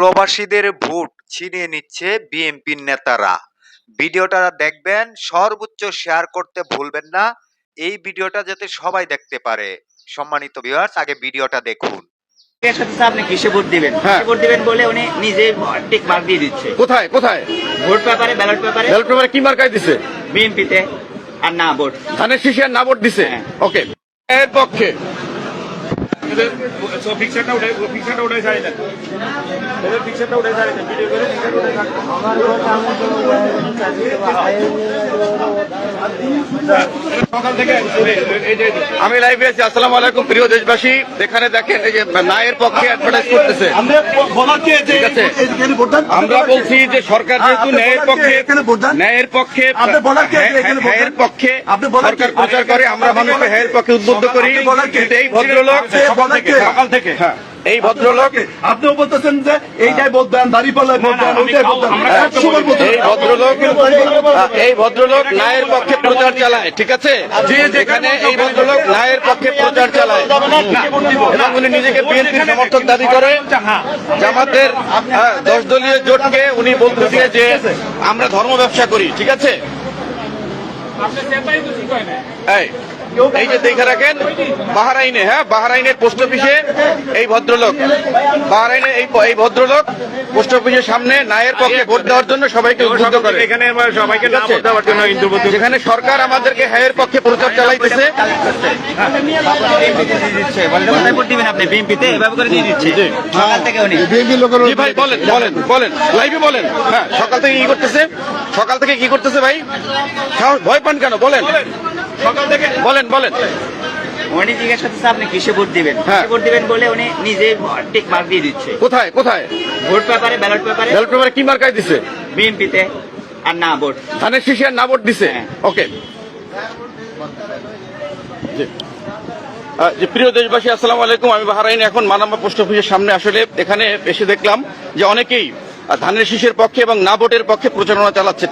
প্রবাসীদের ভোট ছিনিয়ে নিচ্ছে বিএনপির নেতারা। ভিডিওটা দেখবেন, সর্বোচ্চ শেয়ার করতে ভুলবেন না, এই ভিডিওটা যাতে সবাই দেখতে পারে। সম্মানিত ভিউয়ার্স, আগে ভিডিওটা দেখুন। আপনি কিসে ভোট দিবেন? ভোট দিবেন বলে উনি নিজে টিক মার্ক দিয়ে দিচ্ছে। কোথায় কোথায়? ভোট পেপারে, ব্যালট পেপারে। ব্যালট পেপারে কি মার্কায় দিছে? বিএনপিতে আর না ভোট, ধানের শীষে আর না ভোট দিছে। ওকে, এর পক্ষে আমি লাইভে আছি। আসসালামু আলাইকুম প্রিয় দেশবাসী। এখানে দেখেন এই যে নায়ের পক্ষে অ্যাডভার্টাইজ করতেছে। ঠিক আছে, আমরা বলছি যে সরকার যেহেতু ন্যায়ের পক্ষে সরকার প্রচার করে, আমরা মানুষকে ন্যায়ের পক্ষে উদ্বুদ্ধ করি। কিন্তু এই ভদ্রলোক সকাল থেকে এই ভদ্রলোক আপনিও বলতেছেন যে এইটাই ভোট দেন, দাঁড়িপাল্লায় ভোট দেন, ওইটাই ভোট দেন। এই ভদ্রলোক ন্যায়ের পক্ষে প্রচার চালায়। ঠিক আছে, যেখানে এই ভদ্রলোক ন্যায়ের পক্ষে প্রচার চালায় এবং উনি নিজেকে বিএনপির সমর্থক দাবি করে। জামাতের 10 দলীয় জোটকে উনি বলতেছে যে আমরা ধর্ম ব্যবসা করি। ঠিক আছে, এই যে দেখে রাখেন বাহরাইনে, বাহরাইনের পোস্ট অফিসে এই ভদ্রলোক, বাহরাইনের এই ভদ্রলোক পোস্ট অফিসের সামনে নায়ের পক্ষে ভোট দেওয়ার জন্য সবাইকে উদ্বুদ্ধ করে। এখানে সবাইকে না ভোট দেওয়ার জন্য, যেখানে সরকার আমাদেরকে হ্যায়ের পক্ষে প্রচার চালাইতেছে। ভোট দিবেন আপনি বিএনপিতে, এভাবে করে দিয়ে দিচ্ছে সকাল থেকে উনি। জি ভাই, বলেন বলেন বলেন, লাইভে বলেন। হ্যাঁ, সকাল থেকে কি করতেছে? সকাল থেকে কি করতেছে ভাই? ভয় পান কেন? বলেন সকাল থেকে, বলেন বলেন। উনি জিজ্ঞাসা করতেছে আপনি কিসে ভোট দিবেন? ভোট দিবেন বলে উনি নিজে টিক মার্ক দিয়ে দিচ্ছে। কোথায় কোথায়? ভোট পেপারে, ব্যালট পেপারে। ব্যালট পেপারে কি মার্কায় দিছে? বিএনপিতে আর না ভোট, ধানের শীষে আর না ভোট দিছে। ওকে, যে প্রিয় দেশবাসী, আসসালামু আলাইকুম। আমি বাহরাইনে এখন মানামা পোস্ট অফিসের সামনে আসলে এখানে এসে দেখলাম যে অনেকেই ধানের শীষের পক্ষে এবং না ভোটের পক্ষে প্রচারণা চালাচ্ছে।